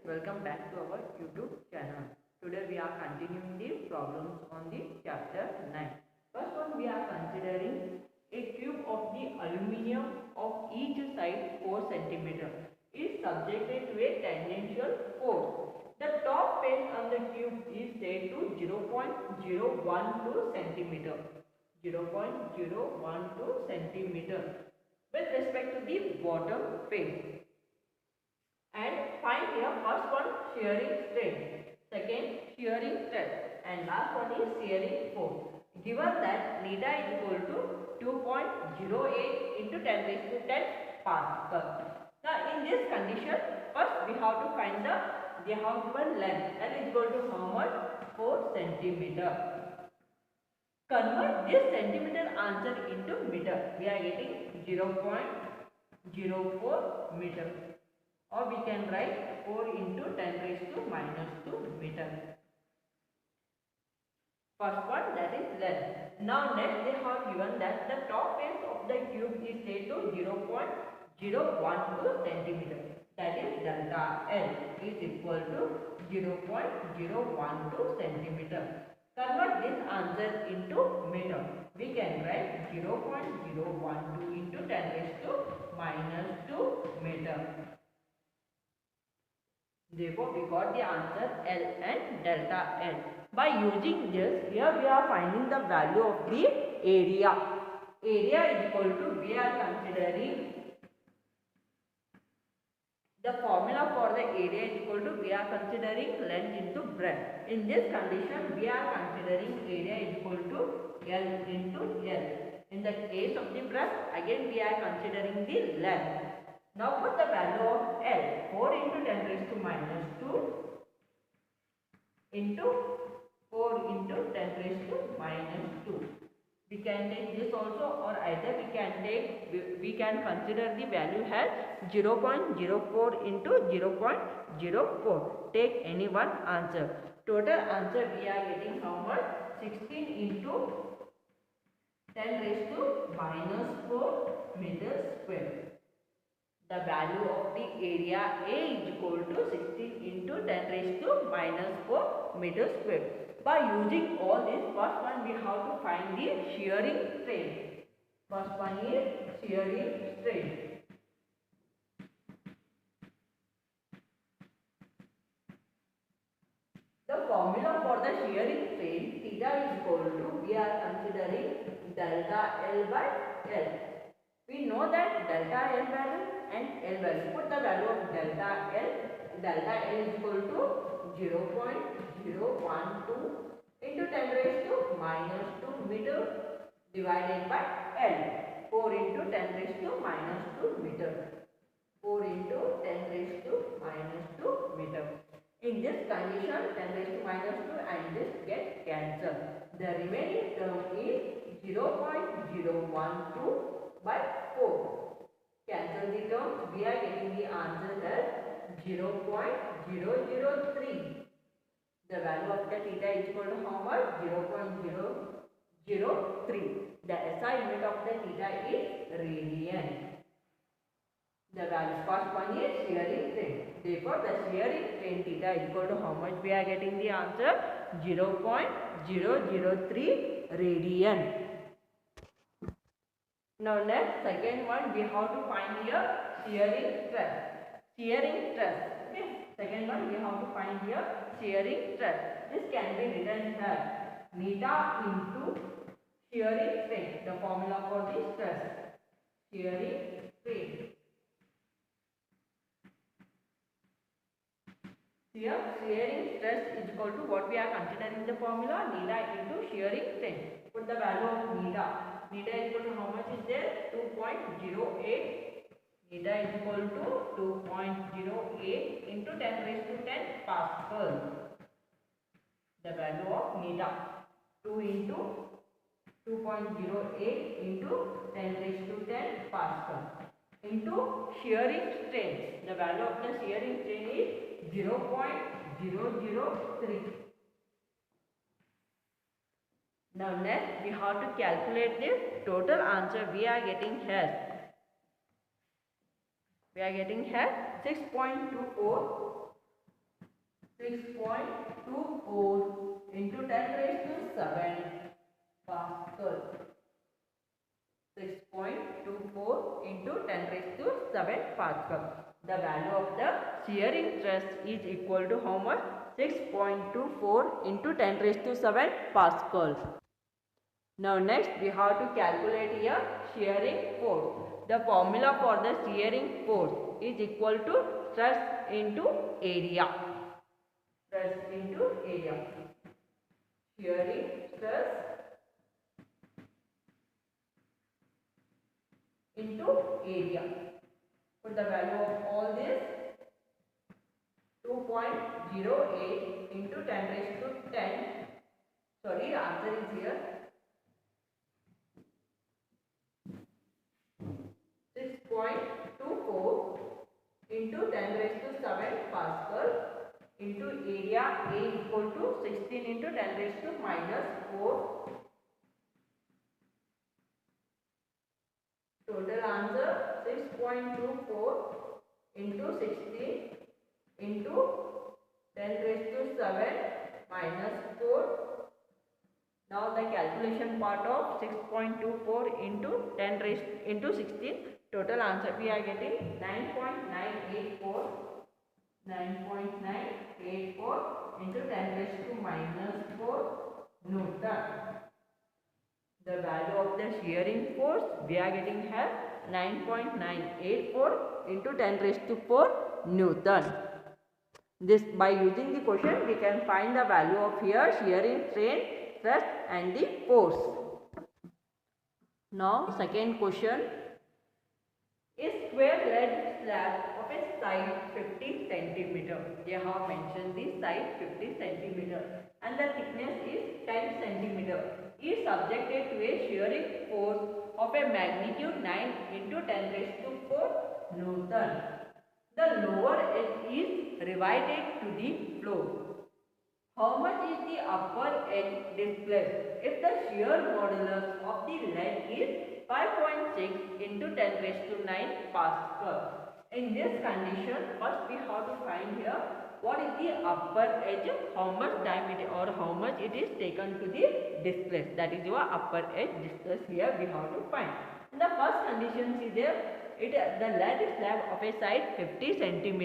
welcome back to our YouTube channel. Today we are continuing the problems on the chapter 9. First one, we are considering a cube of the aluminium of each side 4 cm is subjected to a tangential force. The top face on the cube is set to 0.012 cm. 0.012 cm with respect to the bottom face. And find here first one shearing strength, second shearing stress, and last one is shearing force. Given that lambda is equal to 2.08 into 10 raised to 10 Pascal. Now in this condition, first we have to find they have given length. L is equal to how much? 4 cm. Convert this centimeter answer into meter. We are getting 0.04 meter. Or we can write 4 into 10 raised to minus 2 meter. First one, that is length. Now next they have given that the top face of the cube is set to 0.012 cm. That is delta L is equal to 0.012 cm. Convert this answer into meter. We can write 0.012 into 10 raised to minus 2 meter. Therefore, we got the answer L and delta L. By using this, here we are finding the value of the area. Area is equal to, we are considering the formula for the area is equal to, we are considering length into breadth. In this condition, we are considering area is equal to L into L. In the case of the breadth, again we are considering the length. Now put the value of L, 4 into 10 raised to minus 2 into 4 into 10 raised to minus 2. We can take this also, or either we can consider the value as 0.04 into 0.04. Take any one answer. Total answer we are getting how much? 16 into 10 raised to minus 4 meters square. The value of the area A is equal to 16 into 10 raised to minus 4 meters square. By using all this, first one we have to find the shearing strength. First one is shearing strength. The formula for the shearing strength, theta is equal to, we are considering delta L by L. We know that delta L value and L value. Put the value of delta L. Delta L is equal to 0.012 into 10 raised to minus 2 meter divided by L. 4 into 10 raised to minus 2 meter. 4 into 10 raised to minus 2 meter. In this condition, 10 raised to minus 2 and this get cancelled. The remaining term is 0.012 by 4. Cancel the terms, we are getting the answer as 0.003. The value of the theta is equal to how much? 0.003. The SI unit of the theta is radian. The value first one is shearing strength. Therefore, the shearing strength theta is equal to how much? We are getting the answer 0.003 radian. Now next, second one, we have to find here shearing stress. Shearing stress. Okay. Second one, we have to find here shearing stress. This can be written as lambda into shearing strength. The formula for this stress. Shearing strength. Here, shearing stress is equal to what we are considering the formula, lambda into shearing strength. Put the value of lambda. Lambda is equal to how much is there? 2.08. Lambda is equal to 2.08 into 10 raised to 10 Pascal. The value of lambda. 2 into 2.08 into 10 raised to 10 Pascal. Into shearing strength. The value of the shearing strength is 0.003. Now next we have to calculate this. Total answer we are getting here. We are getting here 6.24 6.24 into 10 raised to 7 Pascal. 6.24 into 10 raised to 7 Pascal. The value of the shearing stress is equal to how much? 6.24 into 10 raised to 7 Pascal. Now next we have to calculate here shearing force. The formula for the shearing force is equal to stress into area. Stress into area. Shearing stress into area. Put the value of all this. 2.08 into 10 raised to 10. Sorry, answer is here. 6.24 into 10 raised to 7 Pascal into area A equal to 16 into 10 raised to minus 4. Total answer 6.24 into 16 into 10 raised to 7 minus 4. Now the calculation part of 6.24 into 10 raised into 16. Total answer we are getting 9.984 into 10 raised to minus 4 Newton. The value of the shearing force we are getting here 9.984 into 10 raised to 4 Newton. This by using the question we can find the value of here shearing strain, stress and the force. Now second question. A square lead slab of a side 50 cm. They have mentioned the side 50 cm and the thickness is 10 cm. Is subjected to a shearing force of a magnitude 9 into 10 raised to 4 Newton. The lower edge is riveted to the floor. How much is the upper edge displaced if the shear modulus of the lead is 5.6 into 10 raised to 9 Pascal? In this condition, first we have to find here what is the upper edge, how much diameter or how much it is taken to the displaced. That is your upper edge displaced here we have to find. In the first condition is there, the lead slab of a side 50 cm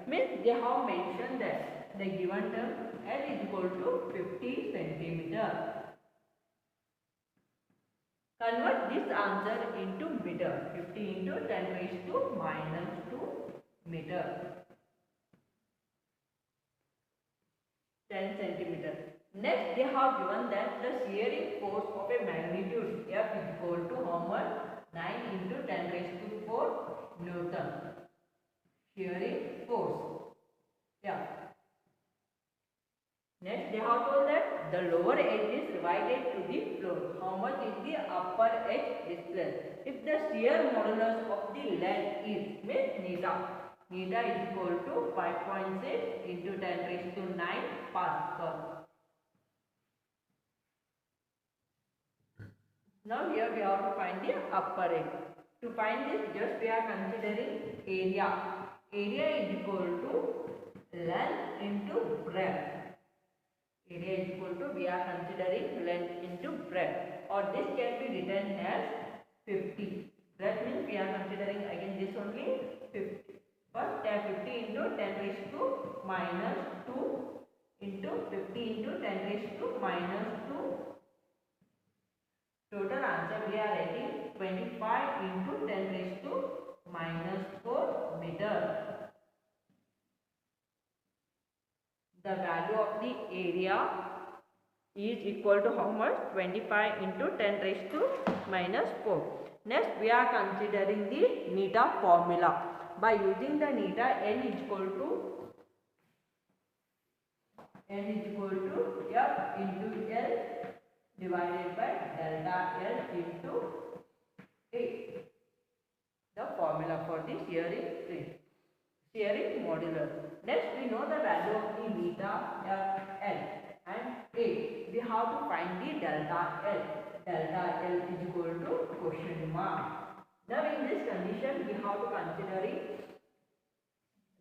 means they have mentioned that the given term L is equal to 50 cm. Convert this answer into meter. 50 into 10 raised to minus 2 meter. 10 centimeter. Next, they have given that the shearing force of a magnitude F is equal to how much? 9 into 10 raised to 4 Newton. Shearing force. Yeah. Next, they have told that the lower edge is riveted to the floor. How much is the upper edge displaced? If the shear modulus of the lead is means neta. Neta is equal to 5.6 into 10 raised to 9 Pascal. Now here we have to find the upper edge. To find this, just we are considering area. Area is equal to length into breadth. Area is equal to, we are considering length into breadth, or this can be written as 50. Breadth means we are considering again this only 50. First 50 into 10 raised to minus 2 into 50 into 10 raised to minus 2. Total answer we are writing 25 into 10 raised to minus 4 meter. The value of the area is equal to how much? 25 into 10 raised to minus 4. Next, we are considering the neta formula. By using the neta, N is equal to F into L divided by delta L into A. The formula for the shearing modulus. Next, we know the value of the beta F L and A. We have to find the delta L. Delta L is equal to question mark. Now, in this condition, we have to consider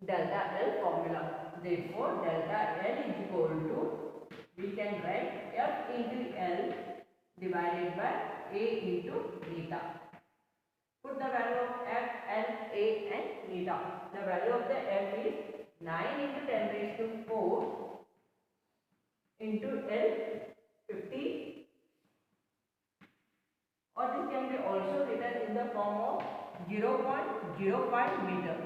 delta L formula. Therefore, delta L is equal to, we can write F into L divided by A into beta. Put the value of F, L, A and beta. The value of the F is 9 into 10 raised to 4 into L 50, or this can be also written in the form of 0.05 meter.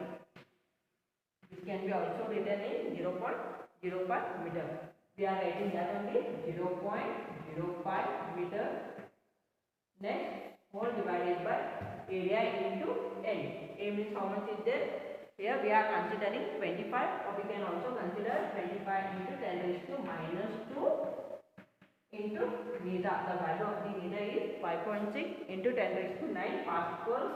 This can be also written in 0.05 meter. We are writing that only 0.05 meter. Next, whole divided by area into N. A means how much is there? Here we are considering 25, or we can also consider 25 into 10 raised to minus 2 into meter. The value of the meter is 5.6 into 10 raised to 9 pascals.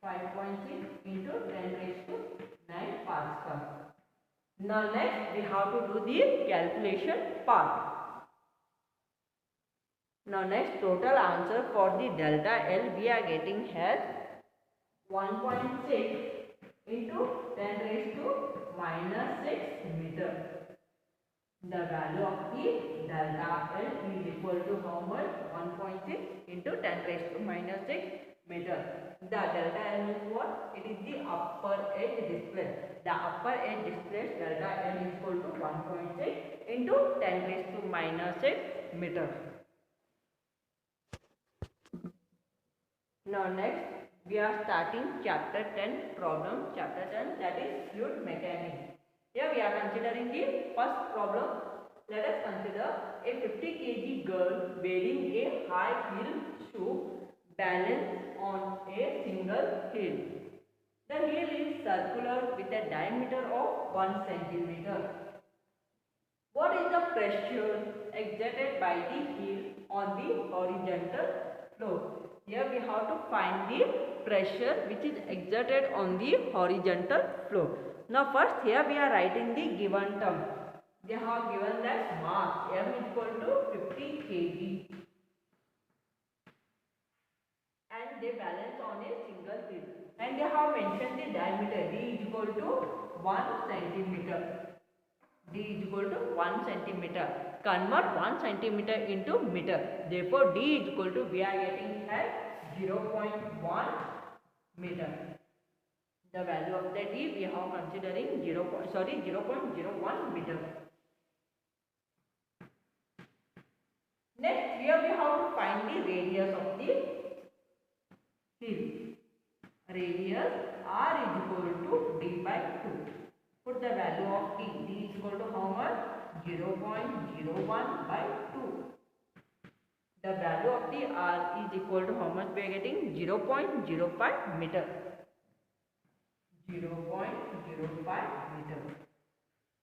5.6 into 10 raised to 9 pascal. Now next we have to do the calculation part. Now next, total answer for the delta L we are getting has 1.6 into 10 raised to minus 6 meter. The value of the delta L is equal to how much? 1.6 into 10 raised to minus 6 meter. The delta L means what? It is the upper edge displaced. The upper edge displaced delta L is equal to 1.6 into 10 raised to minus 6 meter. Now next we are starting chapter 10 problem. Chapter 10, that is fluid mechanics. Here we are considering the first problem. Let us consider a 50 kg girl wearing a high heel shoe balanced on a single heel. The heel is circular with a diameter of 1 centimeter. What is the pressure exerted by the heel on the horizontal floor? Here we have to find the pressure which is exerted on the horizontal floor. Now first here we are writing the given term. They have given that mass M is equal to 50 kg and they balance on a single heel, and they have mentioned the diameter D is equal to 1 centimeter. D is equal to 1 centimeter. Convert 1 centimeter into meter. Therefore, D is equal to, we are getting as 0.1 meter. The value of the D we are considering 0.01 meter. Next, here we have to find the radius of the heel. Radius R is equal to D by 2. Put the value of D. D is equal to how much? 0.01 by 2. The value of the R is equal to how much we are getting? 0.05 meter. 0.05 meter.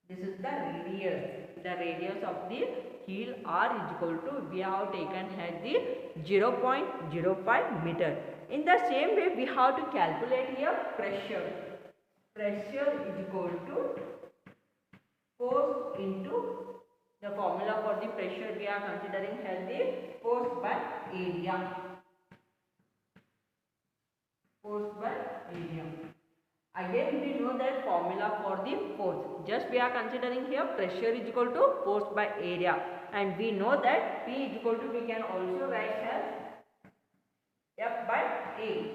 This is the radius. The radius of the heel R is equal to, we have taken as the 0.05 meter. In the same way, we have to calculate here pressure. Pressure is equal to force into, the formula for the pressure we are considering as the force by area. Force by area. Again we know that formula for the force. Just we are considering here pressure is equal to force by area, and we know that P is equal to, we can also write as F by A.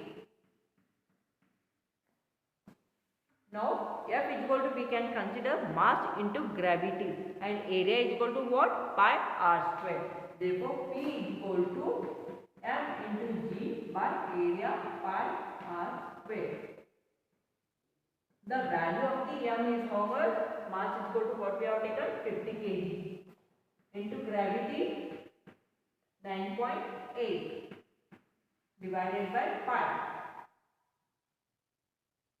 Now F is equal to, we can consider mass into gravity, and area is equal to what? Pi r square. Therefore P is equal to M into G by area pi r square. The value of the M is how much? Mass is equal to what we have taken? 50 kg into gravity 9.8 divided by pi.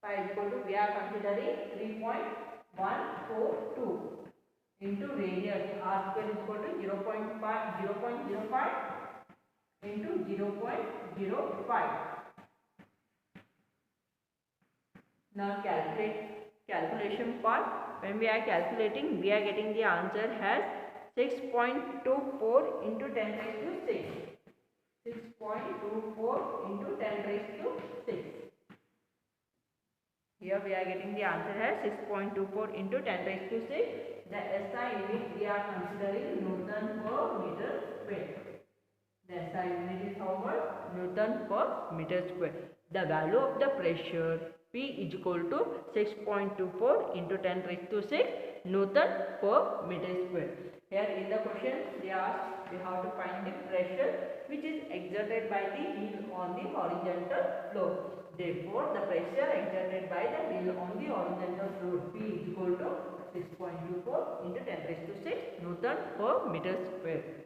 Pi is equal to, we are considering 3.142 into radius. R square is equal to 0.05 into 0.05. Now calculation part. When we are calculating, we are getting the answer as 6.24 into 10 raised to 6. 6.24 into 10 raised to 6. Here we are getting the answer as 6.24 into 10 raised to 6. The SI unit we are considering Newton per meter square. The SI unit is how much? Newton per meter square. The value of the pressure P is equal to 6.24 into 10 raised to 6 Newton per meter square. Here in the question they ask we have to find the pressure which is exerted by the wheel on the horizontal floor. Therefore, the pressure exerted by the wheel on the horizontal floor P is equal to 6.24 into 10 raised to 6 Newton per meter square.